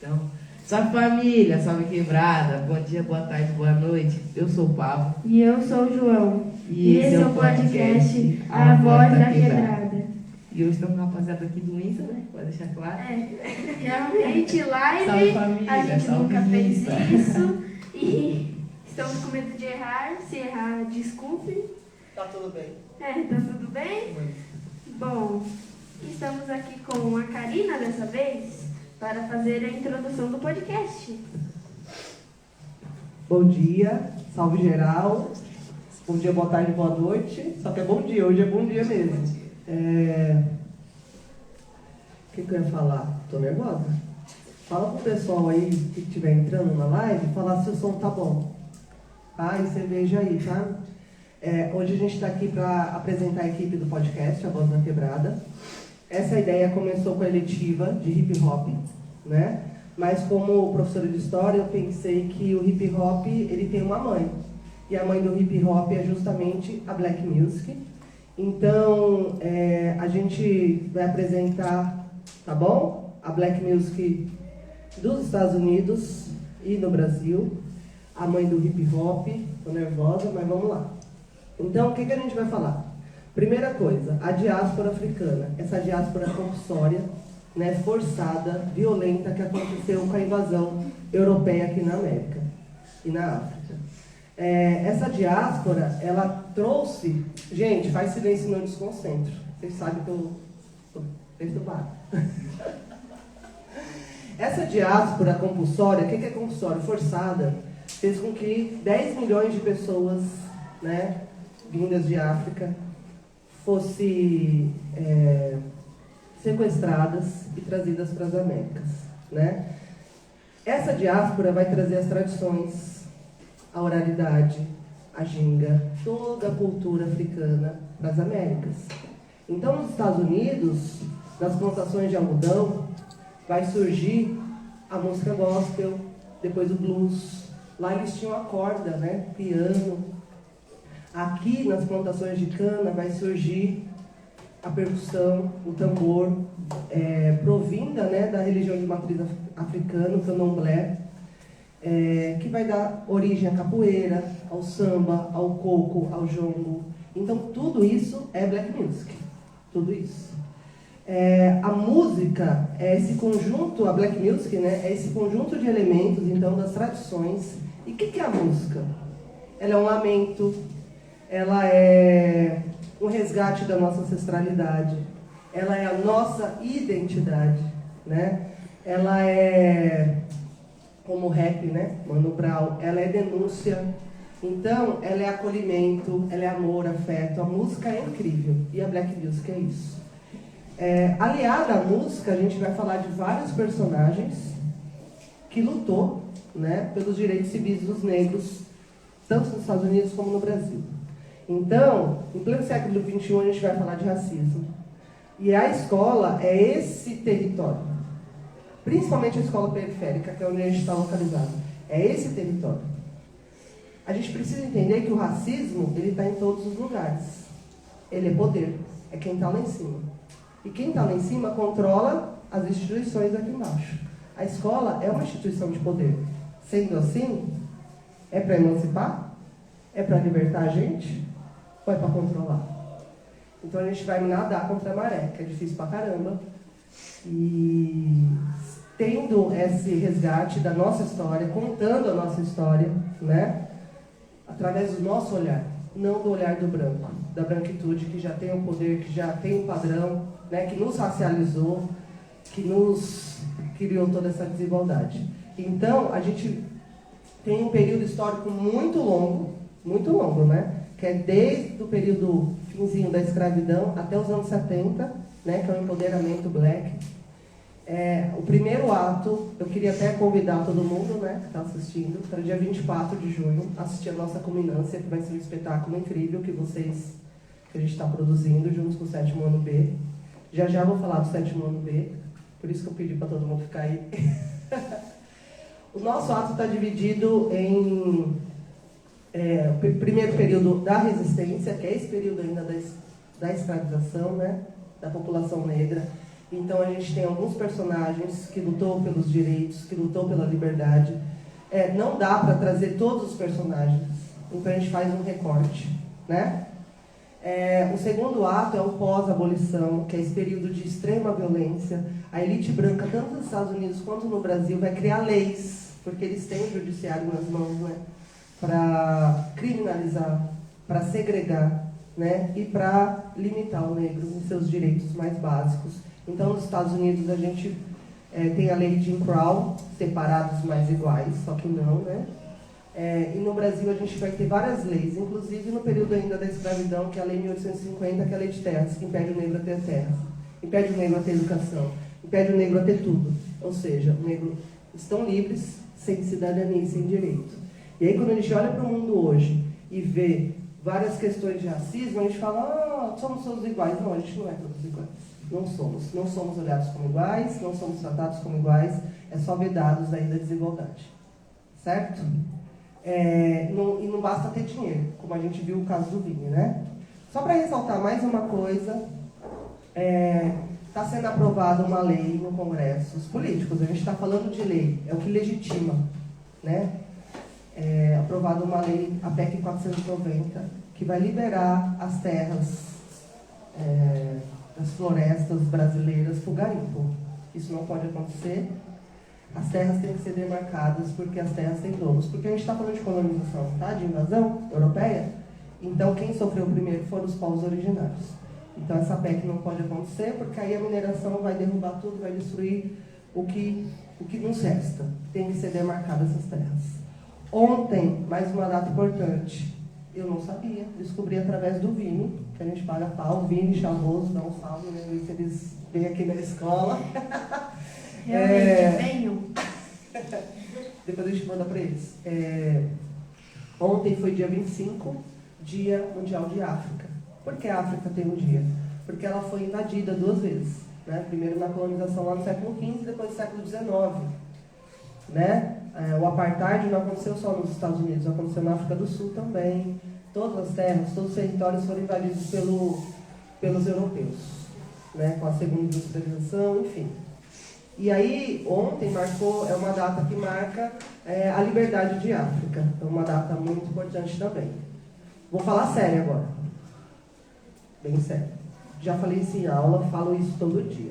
Então, salve família, salve quebrada, bom dia, boa tarde, boa noite. Eu sou o Pablo. E eu sou o João. E esse é o podcast A Voz da Quebrada. E hoje estamos com a rapaziada aqui do Insta, né? Pode deixar claro. Realmente live, Salve família, a gente salve nunca fez Insta. isso. E estamos com medo de errar. Se errar, desculpe. Tá tudo bem. Tá tudo bem? Bom, estamos aqui com a Karina dessa vez para fazer a introdução do podcast. Bom dia, salve geral. Bom dia, boa tarde, boa noite. Só que é bom dia, hoje é bom dia mesmo. O que eu ia falar? Tô nervosa. Fala pro pessoal aí que estiver entrando na live, falar se o som tá bom. Tá? E cerveja aí, tá? Hoje a gente está aqui para apresentar a equipe do podcast, A Voz da Quebrada. Essa ideia começou com a eletiva de hip hop, né? Mas como professora de história, eu pensei que o hip hop ele tem uma mãe. E a mãe do hip hop é justamente a Black Music. Então, a gente vai apresentar, tá bom? A Black Music dos Estados Unidos e do Brasil. A mãe do hip hop. Tô nervosa, mas vamos lá. Então, o que a gente vai falar? Primeira coisa, a diáspora africana. Essa diáspora compulsória, né, forçada, violenta, que aconteceu com a invasão europeia aqui na América e na África. Essa diáspora, ela trouxe... Gente, faz silêncio e não desconcentro. Vocês sabem que eu estou perturbada. Essa diáspora compulsória, o que é compulsória? Forçada, fez com que 10 milhões de pessoas, né, vindas de África, fossem sequestradas e trazidas para as Américas, né? Essa diáspora vai trazer as tradições, a oralidade, a ginga, toda a cultura africana para as Américas. Então, nos Estados Unidos, nas plantações de algodão, vai surgir a música gospel, depois o blues. Lá eles tinham a corda, né? Piano. Aqui, nas plantações de cana, vai surgir a percussão, o tambor, provinda, né, da religião de matriz africana, o candomblé, que vai dar origem à capoeira, ao samba, ao coco, ao jongo. Então, tudo isso é black music. Tudo isso. A música é esse conjunto, a black music, né, é esse conjunto de elementos, então, das tradições. E o que é a música? Ela é um lamento, ela é um resgate da nossa ancestralidade, ela é a nossa identidade, né? Ela é, como o rap, né? Mano Brown, ela é denúncia. Então, ela é acolhimento, ela é amor, afeto. A música é incrível e a black music é isso. Aliada à música, a gente vai falar de vários personagens que lutou, né, pelos direitos civis dos negros, tanto nos Estados Unidos como no Brasil. Então, em pleno século XXI, a gente vai falar de racismo. E a escola é esse território. Principalmente a escola periférica, que é onde a gente está localizado. É esse território. A gente precisa entender que o racismo, ele está em todos os lugares. Ele é poder. É quem está lá em cima. E quem está lá em cima controla as instituições aqui embaixo. A escola é uma instituição de poder. Sendo assim, é para emancipar? É para libertar a gente? Ou é para controlar? Então a gente vai nadar contra a maré, que é difícil pra caramba. E tendo esse resgate da nossa história, contando a nossa história, né? Através do nosso olhar, não do olhar do branco, da branquitude que já tem o poder, que já tem o padrão, né? Que nos racializou, que nos criou toda essa desigualdade. Então, a gente tem um período histórico muito longo, né? Que é desde o período finzinho da escravidão até os anos 70, né? Que é o empoderamento black. O primeiro ato, eu queria até convidar todo mundo, né, que está assistindo, para o dia 24 de junho, assistir a nossa culminância, que vai ser um espetáculo incrível que a gente está produzindo, juntos com o 7º ano B. Já vou falar do 7º ano B, por isso que eu pedi para todo mundo ficar aí. O nosso ato está dividido em o primeiro período da resistência, que é esse período ainda da escravização, né, da população negra. Então a gente tem alguns personagens que lutou pelos direitos, que lutou pela liberdade. Não dá para trazer todos os personagens, então a gente faz um recorte, né? O segundo ato é o pós-abolição, que é esse período de extrema violência. A elite branca, tanto nos Estados Unidos quanto no Brasil, vai criar leis, porque eles têm o judiciário nas mãos, né? Para criminalizar, para segregar, né? E para limitar o negro em seus direitos mais básicos. Então, nos Estados Unidos, a gente tem a lei Jim Crow, separados mas iguais, só que não, né? E no Brasil a gente vai ter várias leis, inclusive no período ainda da escravidão, que é a lei 1850, que é a lei de terras, que impede o negro a ter terra, impede o negro a ter educação, impede o negro a ter tudo. Ou seja, os negros estão livres, sem cidadania e sem direito. E aí quando a gente olha para o mundo hoje e vê várias questões de racismo, a gente fala, somos todos iguais. Não, a gente não é todos iguais. Não somos. Não somos olhados como iguais, não somos tratados como iguais, é só vedados aí da desigualdade. Certo? E não basta ter dinheiro, como a gente viu o caso do Vini, né? Só para ressaltar mais uma coisa, está sendo aprovada uma lei no Congresso. Os políticos, a gente está falando de lei, é o que legitima, né? Aprovada uma lei, a PEC 490, que vai liberar as terras das florestas brasileiras para o garimpo. Isso não pode acontecer. As terras têm que ser demarcadas porque as terras têm donos. Porque a gente está falando de colonização, tá? De invasão europeia. Então, quem sofreu primeiro foram os povos originários. Então, essa PEC não pode acontecer porque aí a mineração vai derrubar tudo, vai destruir o que nos resta. Tem que ser demarcadas essas terras. Ontem, mais uma data importante. Eu não sabia, descobri através do Vini, que a gente paga pau. Vini Chavoso, dá um salve, né? Ver se eles vêm aqui na escola. Realmente venham. Depois a gente manda para eles. Ontem foi dia 25, Dia Mundial de África. Por que a África tem um dia? Porque ela foi invadida 2 vezes. Né? Primeiro na colonização lá no século XV, depois no século XIX. Né? O apartheid não aconteceu só nos Estados Unidos, aconteceu na África do Sul também. Todas as terras, todos os territórios foram invadidos pelos europeus, né? Com a segunda industrialização, enfim. E aí, ontem é uma data que marca a liberdade de África. É uma data muito importante também. Vou falar sério agora. Bem sério. Já falei isso em aula, falo isso todo dia.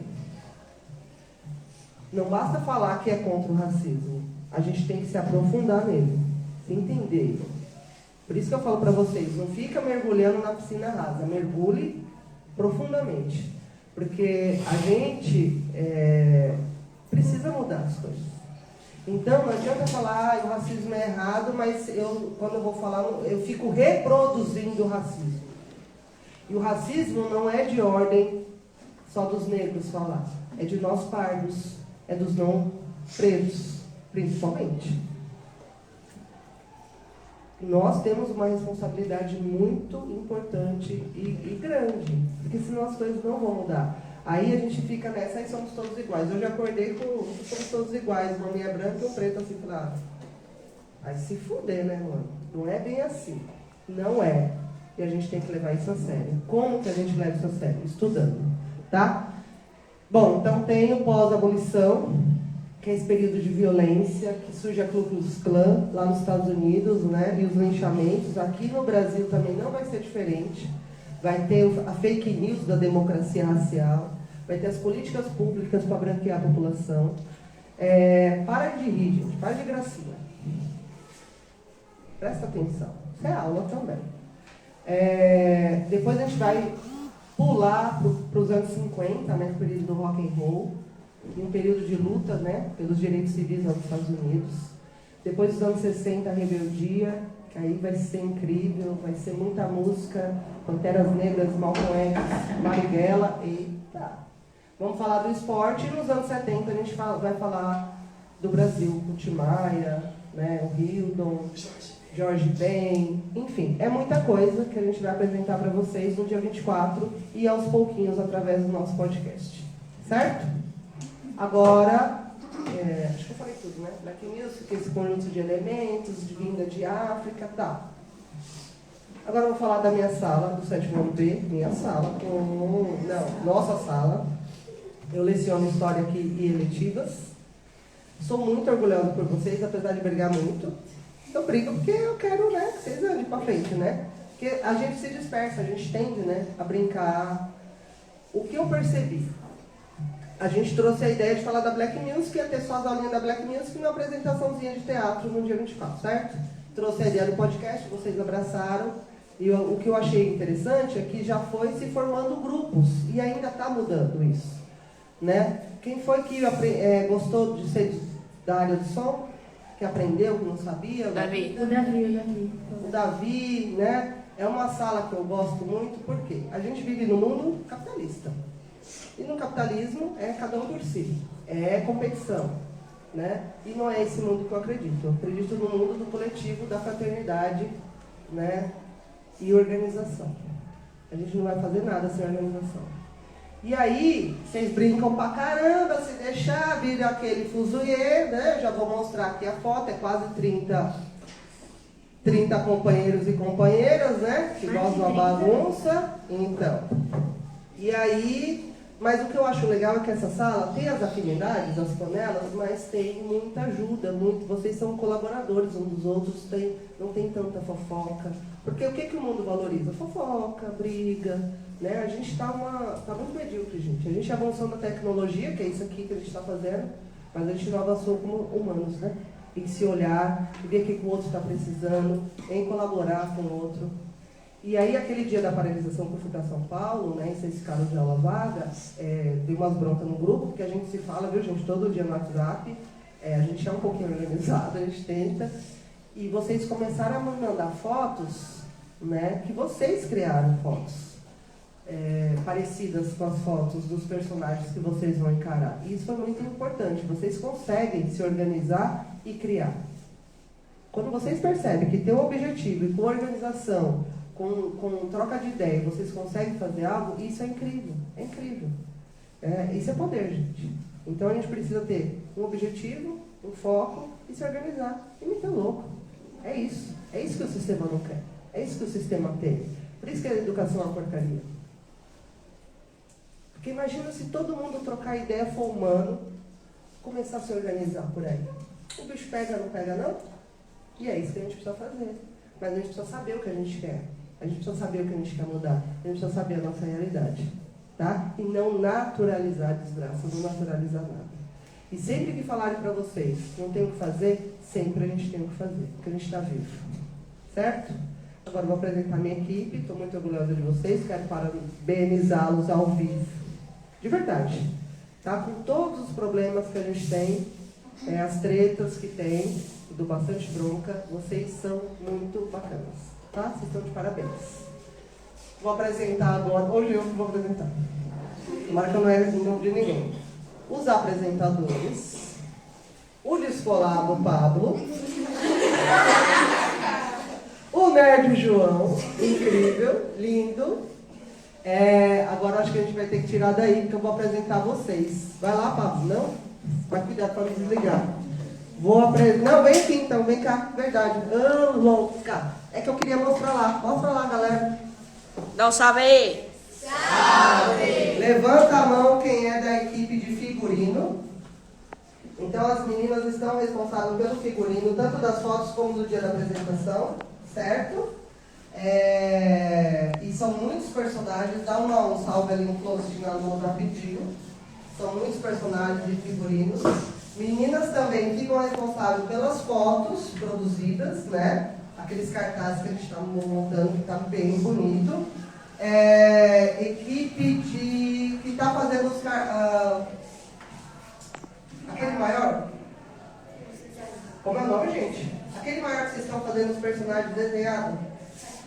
Não basta falar que é contra o racismo. A gente tem que se aprofundar nele, se entender. Por isso que eu falo para vocês, não fica mergulhando na piscina rasa, mergulhe profundamente. Porque a gente precisa mudar as coisas. Então, não adianta falar, o racismo é errado, mas quando eu vou falar, eu fico reproduzindo o racismo. E o racismo não é de ordem só dos negros falar, é de nós pardos, é dos não pretos, principalmente. Nós temos uma responsabilidade muito importante e grande, porque senão as coisas não vão mudar. Aí a gente fica nessa, aí somos todos iguais. Eu já acordei com somos todos iguais, uma meia branca e um preto assim, claro. Aí se fuder, né, mano? Não é bem assim. Não é. E a gente tem que levar isso a sério. Como que a gente leva isso a sério? Estudando, tá? Bom, então tem o pós-abolição, que é esse período de violência, que surge a Ku Klux Klan, lá nos Estados Unidos, né? E os linchamentos. Aqui no Brasil também não vai ser diferente. Vai ter a fake news da democracia racial, vai ter as políticas públicas para branquear a população. Para de rir, gente, para de gracinha. Presta atenção, isso é aula também. Depois a gente vai pular para os anos 50, né, o período do rock and roll, e um período de luta, né, pelos direitos civis nos Estados Unidos. Depois dos anos 60, a rebeldia, que aí vai ser incrível, vai ser muita música, Panteras Negras, Malcolm X, Marighella, eita! Vamos falar do esporte, e nos anos 70 a gente vai falar do Brasil, o Tim Maia, né, o Hildon, Jorge Ben, enfim, é muita coisa que a gente vai apresentar para vocês no dia 24 e aos pouquinhos através do nosso podcast, certo? Agora, acho que eu falei tudo, né? Black Music, esse conjunto de elementos, de vinda de África, tá. Agora eu vou falar da minha sala, do 7º ano B, minha sala, nossa sala. Eu leciono História aqui e eletivas. Sou muito orgulhosa por vocês, apesar de brigar muito. Eu brigo porque eu quero, né, que vocês andem pra frente, né? Porque a gente se dispersa, a gente tende, né, a brincar. O que eu percebi? A gente trouxe a ideia de falar da Black Music, ia ter só as aulinhas da Black Music e uma apresentaçãozinha de teatro no dia 24, certo? Trouxe a ideia do podcast, vocês abraçaram. E o que eu achei interessante é que já foi se formando grupos e ainda está mudando isso, né? Quem foi que gostou de ser da área de som? Que aprendeu, que não sabia? Davi. O Davi, né? É uma sala que eu gosto muito, porque a gente vive no mundo capitalista. E no capitalismo é cada um por si. É competição, né? E não é esse mundo que eu acredito. Eu acredito no mundo do coletivo, da fraternidade, né? E organização. A gente não vai fazer nada sem organização. E aí, vocês brincam pra caramba, se deixar, vira aquele fuzuê, né? Já vou mostrar aqui a foto, é quase 30 companheiros e companheiras, né? Que gostam de uma bagunça. Então, e aí, mas o que eu acho legal é que essa sala tem as afinidades, as panelas, mas tem muita ajuda, vocês são colaboradores uns dos outros, não tem tanta fofoca. Porque o que o mundo valoriza? Fofoca, briga, né? A gente tá muito medíocre, gente. A gente avançou na tecnologia, que é isso aqui que a gente está fazendo, mas a gente não avançou como humanos, né? Em se olhar, em ver o que o outro está precisando, em colaborar com o outro. E aí, aquele dia da paralisação que eu fui para São Paulo, né, em 6 caras de aula vaga, dei umas broncas no grupo, porque a gente se fala, viu, gente, todo dia no WhatsApp, a gente é um pouquinho organizado, a gente tenta, e vocês começaram a me mandar fotos, né, que vocês criaram fotos, parecidas com as fotos dos personagens que vocês vão encarar. E isso foi muito importante, vocês conseguem se organizar e criar. Quando vocês percebem que tem um objetivo e com organização, com troca de ideia, vocês conseguem fazer algo, isso é incrível, é incrível. Isso é poder, gente. Então a gente precisa ter um objetivo, um foco e se organizar. E meter louco. É isso que o sistema não quer. É isso que o sistema tem. Por isso que a educação é uma porcaria. Porque imagina se todo mundo trocar ideia, for humano, começar a se organizar por aí. O bicho pega, não pega não? E é isso que a gente precisa fazer. Mas a gente precisa saber o que a gente quer. A gente precisa saber o que a gente quer mudar. A gente precisa saber a nossa realidade. Tá? E não naturalizar a desgraça, não naturalizar nada. E sempre que falarem para vocês que não tem o que fazer, sempre a gente tem o que fazer, porque a gente está vivo. Certo? Agora eu vou apresentar minha equipe, estou muito orgulhosa de vocês, quero parabenizá-los ao vivo. De verdade. Tá? Com todos os problemas que a gente tem, as tretas que tem, dou bastante bronca, vocês são muito bacanas. Tá? Vocês estão de parabéns. Vou apresentar agora, hoje eu vou apresentar. Tomara que eu não é nome de ninguém. Os apresentadores, o descolado Pablo, o nerd João, incrível, lindo. Agora acho que a gente vai ter que tirar daí, porque eu vou apresentar vocês. Vai lá, Pablo, não? Vai cuidar para não desligar. Não, vem aqui então, vem cá, verdade. Louca. É que eu queria mostrar lá. Mostra lá, galera. Dá um salve aí. Salve! Levanta a mão quem é da equipe de figurino. Então as meninas estão responsáveis pelo figurino, tanto das fotos como do dia da apresentação, certo? E são muitos personagens. Dá um salve ali, um close na mão rapidinho. São muitos personagens de figurinos. Meninas também ficam responsáveis pelas fotos produzidas, né? Aqueles cartazes que a gente está montando, que está bem bonito. Equipe que está fazendo os aquele maior. Como é o nome, gente? Aquele maior que vocês estão fazendo os personagens desenhados.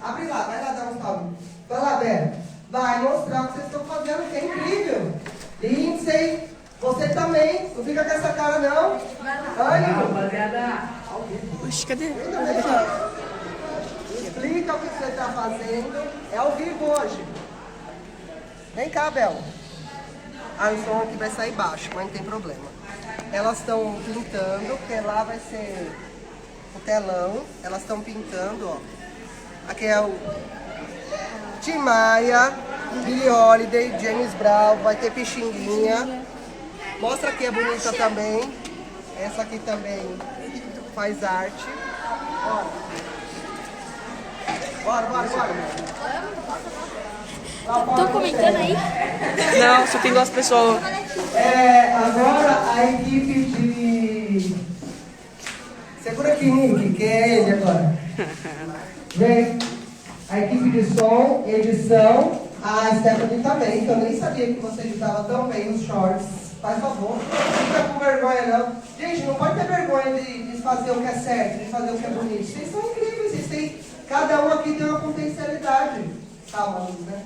Abre lá, vai lá dar um salve. Vai lá, Bé. Vai mostrar o que vocês estão fazendo, que é incrível. Lindsay, você também. Não fica com essa cara, não. Ânimo. Oxe, cadê? Explica o que você está fazendo. É ao vivo hoje. Vem cá, Bel. O som aqui vai sair baixo, mas não tem problema. Elas estão pintando, porque lá vai ser o telão. Elas estão pintando, ó. Aqui é o Tim Maia, Billie Holiday, James Brown, vai ter Pixinguinha. Mostra aqui, é bonita também. Essa aqui também faz arte. Bora. Tô comentando aí? Não, só tem 2 pessoas. Agora a equipe de... Segura aqui, Nick, que é ele agora. Vem. A equipe de som, edição, a Stephanie também, que eu nem sabia que você editava tão bem os shorts. Faz favor, não fica com vergonha não. Gente, não pode ter vergonha de fazer o que é certo, de fazer o que é bonito. Vocês são incríveis, vocês têm... Cada um aqui tem uma potencialidade. Calma, Luz, né?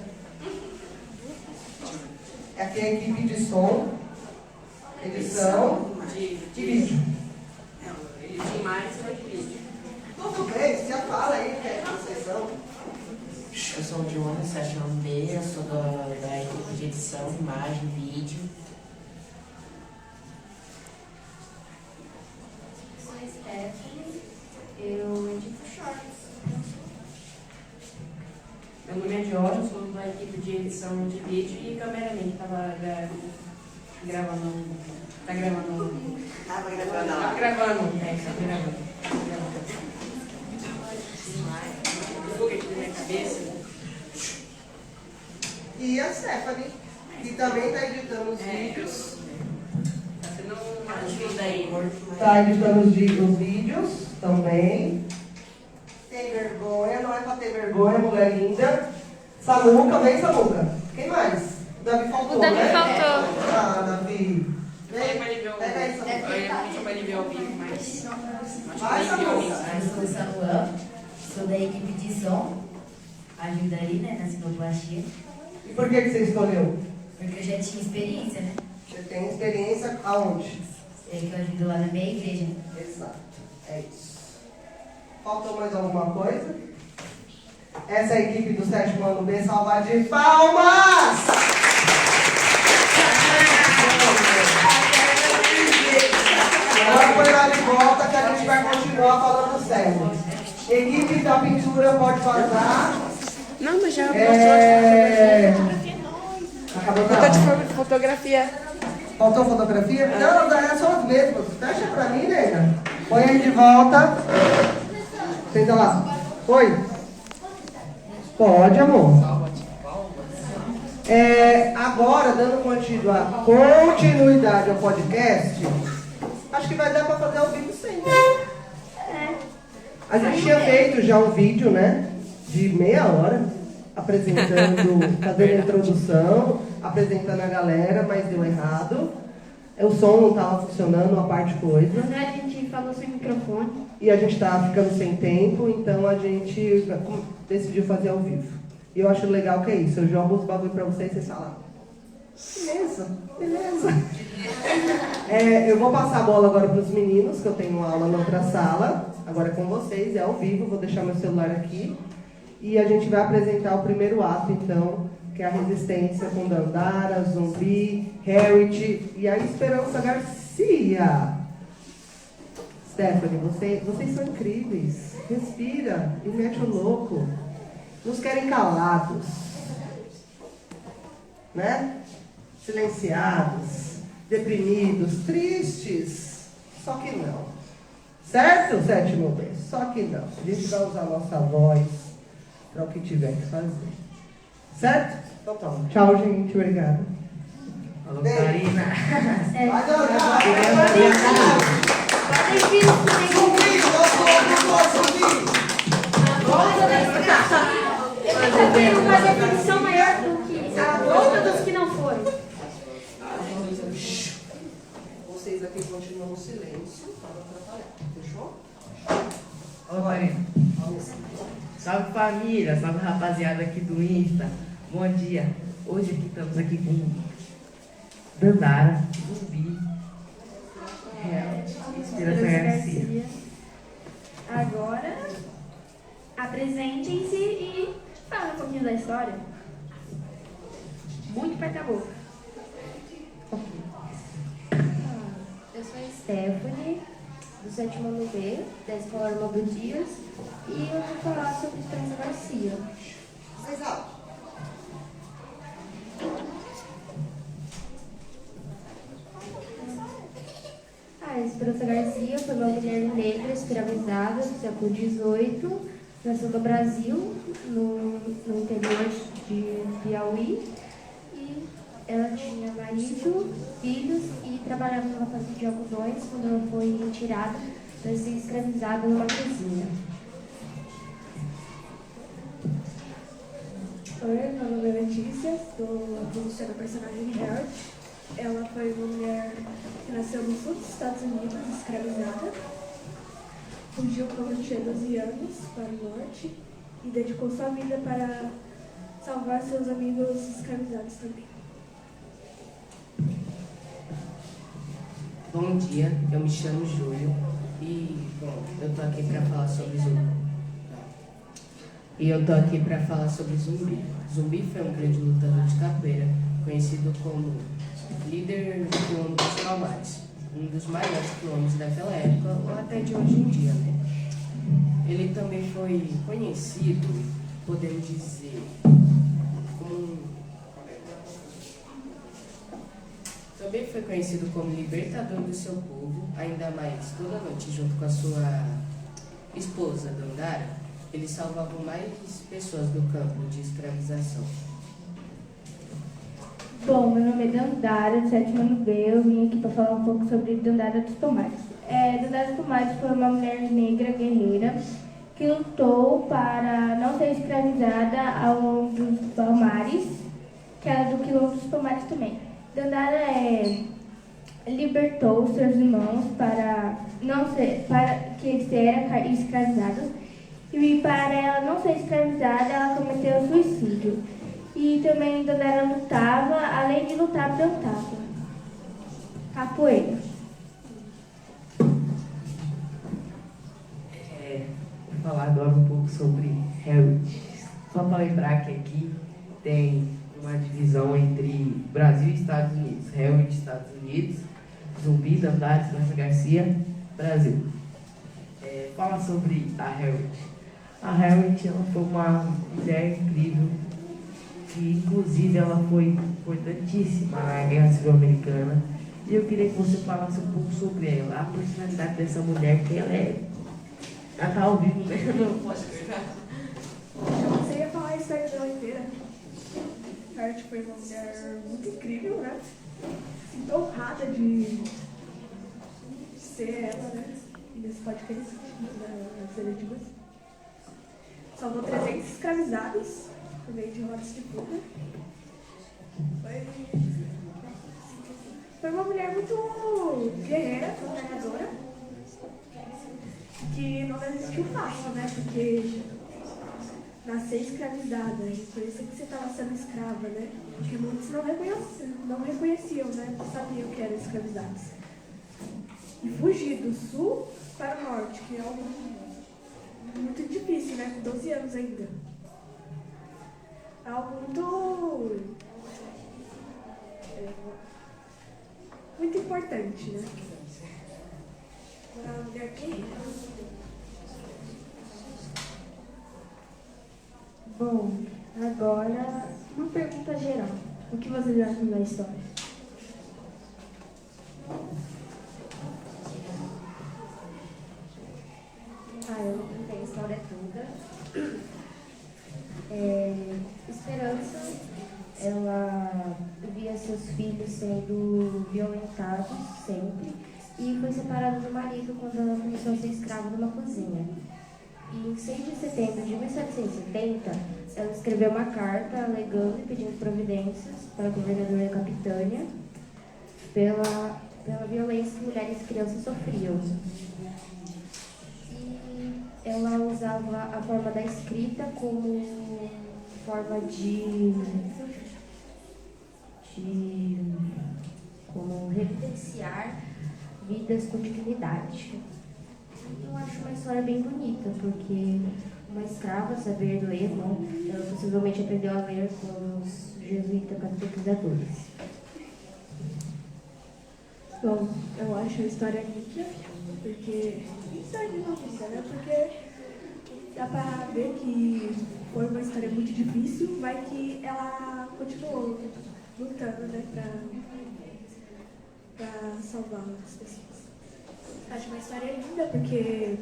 Aqui é a equipe de som, edição e vídeo. De imagem e de vídeo. Tudo bem, você já fala aí que é que vocês são. Eu sou o Jonas, 7 anos B, eu sou da equipe de edição, imagem, vídeo. Eu sou a Stephanie, eu edito shorts. Meu nome é Jorge, eu sou da equipe de edição de vídeo e cameraman, que estava gravando. Tá gravando. Tava gravando. Foguete na minha cabeça. E a Stephanie, que também está editando os vídeos. Tá sendo uma ajuda aí. Está editando os vídeos também. Tem vergonha, não é pra ter vergonha, mulher linda. Samuca, vem Samuca. Quem mais? O Davi faltou, O Davi né? faltou. Ah, Davi. Falei pra ele ver o Pega aí, Samuca. Eu ia pedir pra ele ver ao vivo, mas. Vai, Samuca. Eu sou o Samuel, sou da equipe de som, ajuda ali, né, na sinoplastia, E por que você escolheu? porque eu já tinha experiência, né, Você tem experiência aonde? que eu ajudo lá na minha igreja. Exato. É isso. Faltou mais alguma coisa? Essa é a equipe do 7º ano B, salva de palmas! Agora põe lá de volta que a gente vai continuar falando sério. Equipe da pintura pode vazar. Não, mas já Acabou Faltou não. de fotografia. Faltou fotografia? Não, é só as mesmas. Fecha pra mim, nega. Põe aí de volta. Senta lá. Oi. Pode, amor. Agora, dando continuidade ao podcast, acho que vai dar pra fazer ao vivo sempre. A gente tinha feito já um vídeo, né? De meia hora, apresentando, fazendo a introdução, apresentando a galera, mas deu errado. O som não estava funcionando, uma parte coisa. Na verdade, a gente falou sem microfone. E a gente estava ficando sem tempo, então a gente decidiu fazer ao vivo. E eu acho legal que é isso, eu jogo os bagulho pra vocês e vocês falam. Beleza. Eu vou passar a bola agora para os meninos, que eu tenho aula na outra sala. Agora é com vocês, é ao vivo, vou deixar meu celular aqui. E a gente vai apresentar o primeiro ato, então, que é a Resistência com Dandara, Zumbi, Harriet e a Esperança Garcia. Stephanie, vocês são incríveis. Respira e mete o louco. Nos querem calados, né? Silenciados, deprimidos, tristes. Só que não. Certo, 7º B? Só que não. A gente vai usar a nossa voz para o que tiver que fazer. Certo? Então tá. Tchau, gente. Obrigada. Falou, Karina. Vai dançar. Eu tenho uma definição maior do que a volta dos que não foram. Vocês aqui continuam no silêncio para não atrapalhar. Fechou? Ô, Karina. Salve família, salve rapaziada aqui do Insta. Bom dia. Hoje aqui estamos aqui com Dandara, Zumbi, Esperança Garcia. Agora, apresentem-se e falem um pouquinho da história. Muito perto da boca. Eu sou a Stephanie, do 7º ano B, da Escola Armando Dias, e eu vou falar sobre Esperança Garcia. Mais alto. Esperança Garcia foi uma mulher negra escravizada no século XVIII, nasceu no Brasil, no interior de Piauí, e ela tinha marido, filhos e trabalhava numa fazenda de algodões quando ela foi retirada para ser escravizada numa cozinha. Oi, meu nome é Letícia, estou sendo a personagem Harold. Ela foi uma mulher que nasceu no sul dos Estados Unidos, escravizada. Fugiu quando tinha 12 anos para o norte e dedicou sua vida para salvar seus amigos escravizados também. Bom dia, eu me chamo Júlio e, bom, eu tô aqui para falar sobre Zumbi. Zumbi foi um grande lutador de capoeira, conhecido como líder do quilombo dos Palmares, um dos maiores quilombos daquela época, ou até de hoje em dia, né? Ele também foi conhecido, podemos dizer, também foi conhecido como libertador do seu povo, ainda mais toda noite junto com a sua esposa, Dandara, eles salvavam mais pessoas do campo de escravização. Bom, meu nome é Dandara, do 7º ano B. Eu vim aqui para falar um pouco sobre Dandara dos Palmares. Dandara dos Palmares foi uma mulher negra guerreira que lutou para não ser escravizada ao longo dos Palmares, que era do quilombo dos Palmares também. Dandara libertou seus irmãos para que eles eram escravizados, e para ela não ser escravizada, ela cometeu suicídio. E também Dandara lutava, além de lutar, cantava capoeira. Vou falar agora um pouco sobre Harold. Só para lembrar que aqui tem uma divisão entre Brasil e Estados Unidos. Harold, Estados Unidos, Zumbi, Dandara, Esperança Garcia, Brasil. Fala sobre a Harold. A Harold, ela foi uma mulher incrível, que inclusive ela foi importantíssima na Guerra Civil Americana. E eu queria que você falasse um pouco sobre ela, a personalidade dessa mulher, que ela tá ao vivo, né? Eu não posso acreditar. Você ia falar a história dela inteira. Harold foi uma mulher muito incrível, né? Muito honrada de ser ela, né? Nesse podcast, nas seletivas. Salvou 300 escravizados por meio de rodas de fuga. Foi uma mulher muito guerreira, trabalhadora, que não desistiu fácil, né? Porque nascer escravizada, e por isso que você estava sendo escrava, né? Porque muitos não reconheciam, né? Não sabiam que eram escravizados. E fugir do sul para o norte, que é algo muito difícil, né? Com 12 anos ainda. É algo muito importante, né? Uma mulher guerreira. Bom, agora uma pergunta geral. O que vocês acham da história? Eu não contei a história toda. Esperança, ela via seus filhos sendo violentados sempre e foi separada do marido quando ela começou a ser escrava numa cozinha. E em 6 de setembro de 1770, ela escreveu uma carta alegando e pedindo providências para o governador da Capitânia pela violência que mulheres e crianças sofriam. E ela usava a forma da escrita como forma como reverenciar vidas com dignidade. Eu acho uma história bem bonita, porque uma escrava saber ler, né? Ela possivelmente aprendeu a ler com os jesuítas catequizadores. Bom, eu acho a história rica, porque história de notícia, né? Porque dá pra ver que foi uma história muito difícil, mas que ela continuou lutando, né? Pra salvar as pessoas. Acho uma história linda porque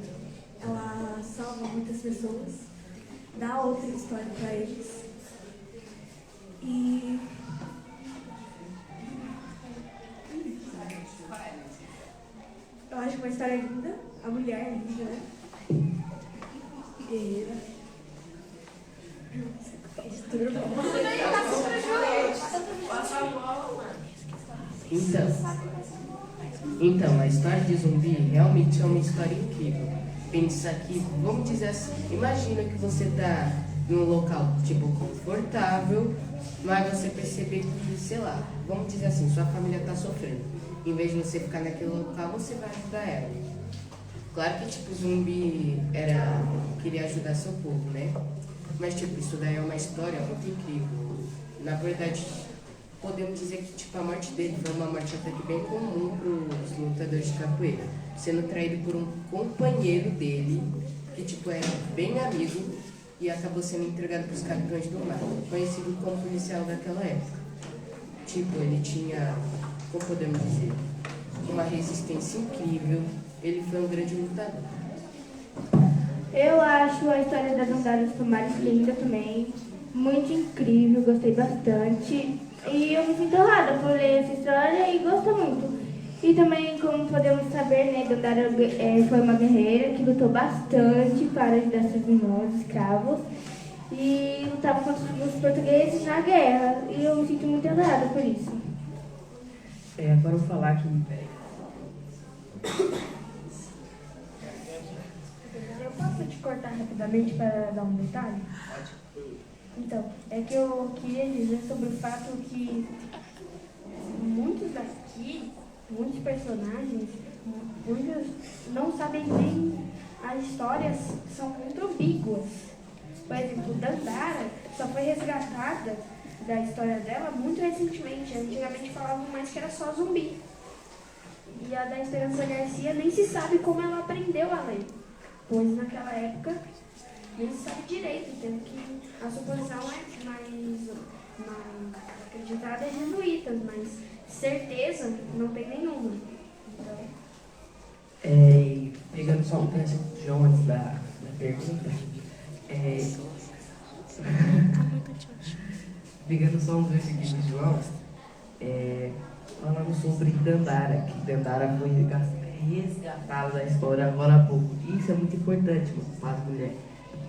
ela salva muitas pessoas, dá outra história para eles. E eu acho uma história linda, a mulher é linda, né? Guerreira. Então, a história de zumbi realmente é uma história incrível. Pensa aqui, vamos dizer assim, imagina que você está num local, tipo, confortável, mas você perceber que, sei lá, vamos dizer assim, sua família está sofrendo. Em vez de você ficar naquele local, você vai ajudar ela. Claro que, tipo, o zumbi queria ajudar seu povo, né? Mas, tipo, isso daí é uma história muito incrível. Na verdade, podemos dizer que, tipo, a morte dele foi uma morte até que bem comum para os lutadores de capoeira. Sendo traído por um companheiro dele, que, tipo, era bem amigo, e acabou sendo entregado para os capitães do mar, conhecido como policial daquela época. Tipo, ele tinha, como podemos dizer, uma resistência incrível. Ele foi um grande lutador. Eu acho a história da Dandara dos Palmares linda também, muito incrível, gostei bastante. E eu me sinto honrada por ler essa história e gosto muito. E também, como podemos saber, né, Dandara foi uma guerreira que lutou bastante para ajudar seus irmãos escravos e lutava contra os portugueses na guerra. E eu me sinto muito honrada por isso. Agora eu vou falar aqui. Eu posso te cortar rapidamente para dar um detalhe? Então, é que eu queria dizer sobre o fato que muitos personagens, muitos não sabem bem, as histórias são muito ambíguas. Por exemplo, Dandara só foi resgatada da história dela muito recentemente. Antigamente falavam mais que era só zumbi. E a da Esperança Garcia nem se sabe como ela aprendeu a ler, pois naquela época nem se sabe direito, tendo que a suposição é mais acreditada é jesuítas, mas certeza não tem nenhuma. Então... Pegando só um gancho de João antes da pergunta, pegando só um gancho aqui de João, falando sobre Dandara, que Dandara foi resgatada da história agora há pouco. Isso é muito importante para as mulheres.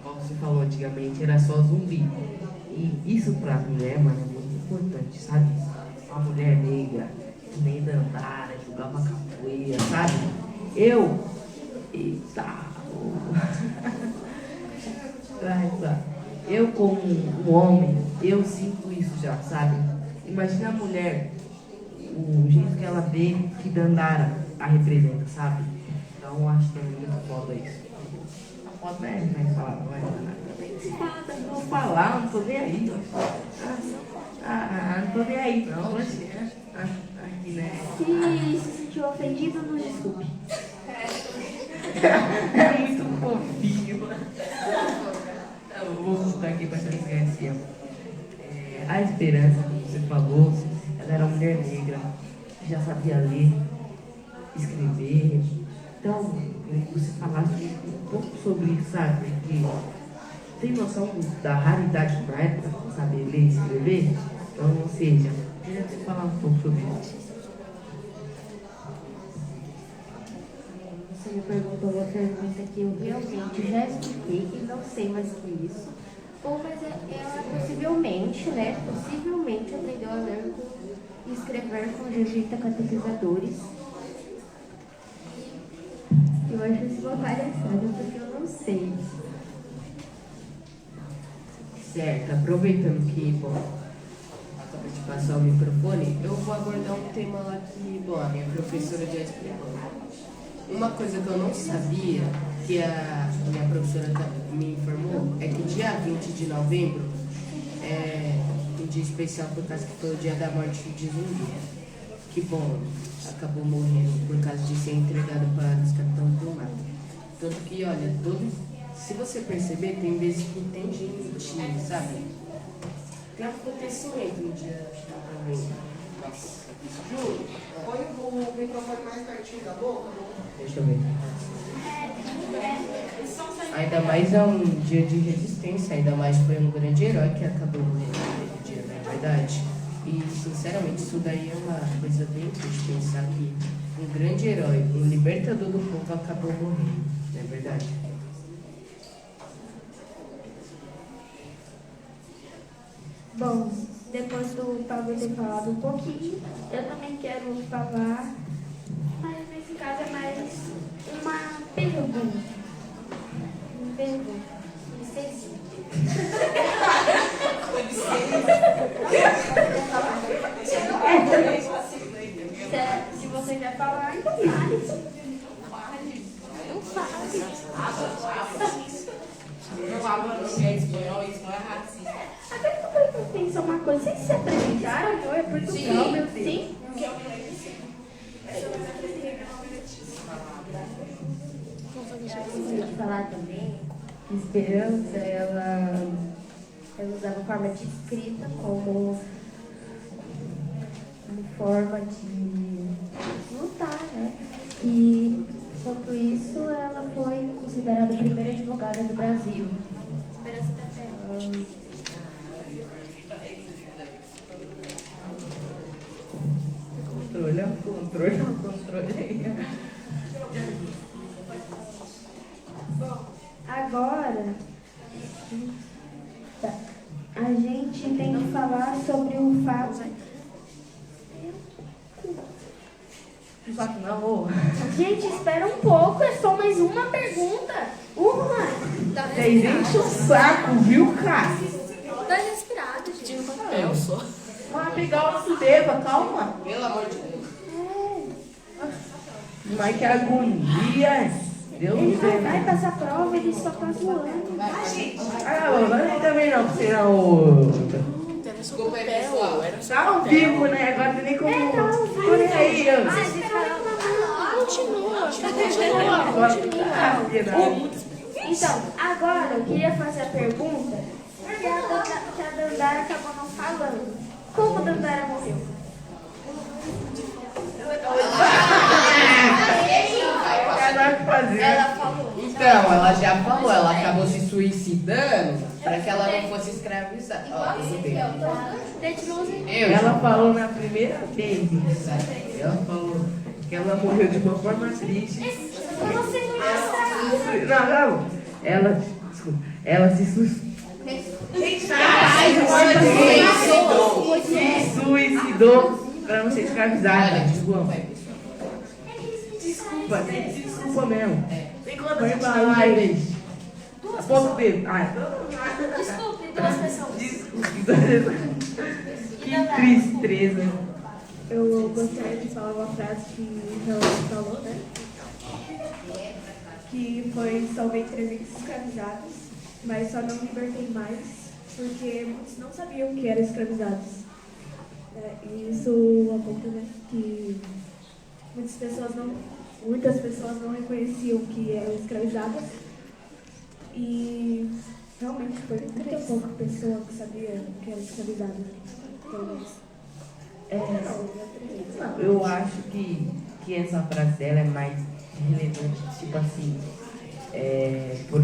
Como você falou, antigamente era só zumbi. E isso para as mulheres, mano, é muito importante, sabe? Uma mulher negra, que nem Dandara, jogava capoeira, sabe? Eu como um homem, eu sinto isso já, sabe? Imagina a mulher, o jeito que ela vê que Dandara a representa, sabe? Então eu acho que é muito foda isso. A foda não é mais falar, não vai nada. Vou falar, não tô nem aí. Não tô nem aí, não. Aqui, né? Se sentiu ofendido, nos desculpe. É muito fofinho. Eu vou voltar aqui para essa Garcia. A Esperança, como você falou, ela era uma mulher negra, já sabia ler, escrever. Então, eu queria que você falasse um pouco sobre isso, sabe? Porque tem noção da raridade na época, saber ler e escrever? Então, ou seja, eu queria que você falasse um pouco sobre isso. Você me perguntou uma pergunta que eu realmente já expliquei e não sei mais o que isso. Ou, mas ela possivelmente aprendeu a ler e escrever com jesuíta catequizadores. Eu acho isso uma palhaçada, porque eu não sei. Certo, aproveitando que, acabei de passar o microfone, eu vou abordar um tema lá que, a minha professora já explicou. Uma coisa que eu não sabia, que a minha professora me informou, é que dia 20 de novembro é um dia especial por causa que foi o dia da morte de zumbi. Que acabou morrendo por causa de ser entregado para os capitães do mar. Tanto que, olha, se você perceber, tem vezes que tem gente, sabe? Tem acontecimento no dia de novembro. Ju, põe o microfone mais pertinho da boca. Deixa eu ver. Ainda mais é um dia de resistência, ainda mais foi um grande herói que acabou morrendo naquele dia, não é verdade? E, sinceramente, isso daí é uma coisa bem triste pensar que um grande herói, um libertador do povo acabou morrendo, não é verdade? Bom, depois do Pablo ter falado um pouquinho, eu também quero falar, mas nesse caso é mais uma pergunta. Uma pergunta. Licença. Se você quer falar, então fale. Não fale. Até que eu prestei atenção uma coisa. Vocês se apresentaram? Eu é Portugal, meu Deus. Sim? Eu falar também que Esperança, ela usava a forma de escrita como forma de lutar, né? E, enquanto isso, ela foi considerada a primeira advogada do Brasil. Esperança da Terra. Controle. Bom, agora a gente tem que falar sobre o fato. Só que não. Gente, espera um pouco, é só mais uma pergunta. Uma! Vocês enchem o saco, viu, cara? Dá respirada, gente. Eu sou. Vai pegar o nosso Deva, calma. Pelo amor de Deus. Mas que agonia. Deus Ele do céu. não vai passar prova, ele só tá zoando. Ah, vai também não, porque senão. Desculpa aí, pessoal. Tá ao vivo, né? Agora tem nem como. Olha aí, Então, agora eu queria fazer a pergunta que a Dandara acabou não falando. Como a Dandara morreu? Ela falou. Então, ela já falou, ela acabou se suicidando para que ela não fosse escravizada. Ó, tudo bem. Ela falou na primeira vez, sabe? Ela falou que ela morreu de uma forma triste. Não. Ela se suicidou para não ser escravizada. Desculpa mesmo. Tem quantas pessoas? Pouco tempo. Desculpe, duas pessoas. Que tristeza. Eu gostaria de falar uma frase que Renan falou, né? Que foi: salvei 300 escravizados, mas só não libertei mais, porque muitos não sabiam que eram escravizados. E isso aponta, né, que muitas pessoas não reconheciam que eram escravizadas. E realmente foi muito pouca pessoa que sabia que era escravizada. Eu acho que essa frase dela é mais relevante, tipo assim, por...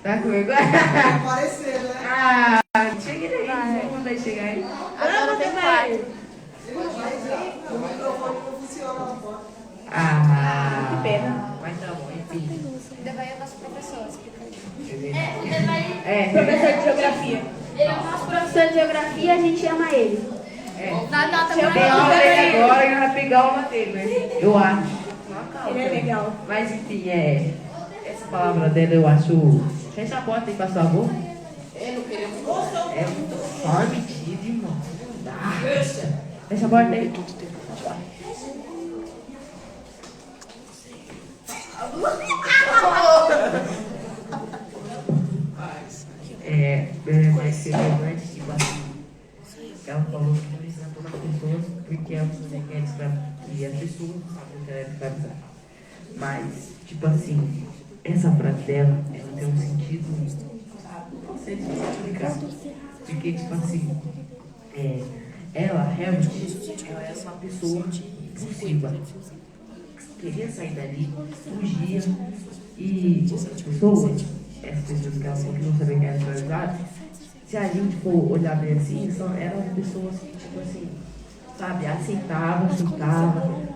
Tá com vergonha? Aparecer, né? Ah, chega aí, vamos mandar chegar aí. Agora tem quarto. O microfone não funciona lá fora. Ah, que pena. Mas tá bom, enfim. Ainda vai o nosso professor explicar. Professor de geografia. Ele é o nosso professor de geografia, a gente ama ele. Dá nota Tem pra aula dele ele. agora e vai pegar uma dele, né? Eu acho. Ele é legal. Mas enfim, essa palavra dela eu acho. Fecha a porta aí, por favor. É muito fome, tio, irmão. Fecha a porta aí. Vai ser relevante, tipo assim. Ela falou que precisa tomar pessoas porque ela não quer escravizar. E as pessoas sabem que ela é escravizada. Mas, tipo assim, essa frase dela, ela tem um sentido. Não sei explicar. Porque, tipo assim, ela realmente ela é uma pessoa impulsiva. Queria sair dali, fugia. E essas pessoas que ela falou que não sabia que era escravizada, se a gente for olhar bem assim, eram pessoas que, tipo assim, sabe, aceitavam,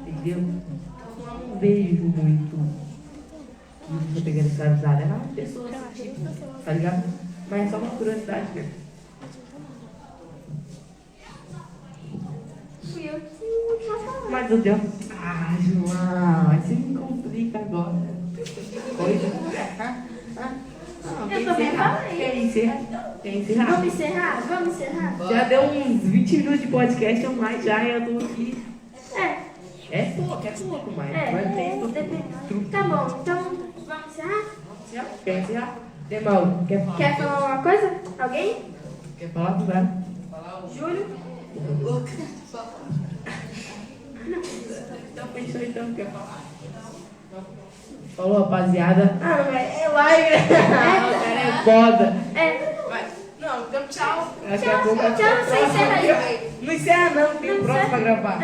entendeu? Então, eu não vejo muito que você pegando escravizada. Era uma pessoa assim, tipo, tá ligado? Mas é só uma curiosidade mesmo. Fui eu que vou falar. Mas eu deu. Ah, João, aí você me complica agora. Coisa. Eu também falei. Quer encerrar? Quer encerrar? Vamos encerrar? Vamos encerrar? Já deu uns 20 minutos de podcast ou mais já, eu tô aqui. É pouco mais. Mas tem Depende. Tá bom, então vamos encerrar? Quer encerrar? Demal, Quer falar alguma coisa? Alguém? Quer falar com ela? Júlio? Então fechou então, quer falar? Falou, rapaziada. Ah, mas é live. Cara, é foda. Não, então tchau. Daqui a pouco Tchau, você encerra aí. Não encerra não, tem o próximo pra gravar.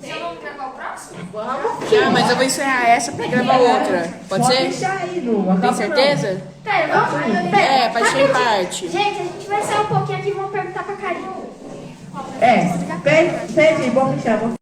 Já vamos gravar o próximo? Vamos. Já, mas eu vou encerrar essa pra gravar outra. Pode ser? Deixar aí, não acaba Tem não. certeza? Pera, vamos. É, pode ser em parte. Gente, a gente vai sair um pouquinho aqui e vamos perguntar pra Karine. Pede aí, vamos fechar.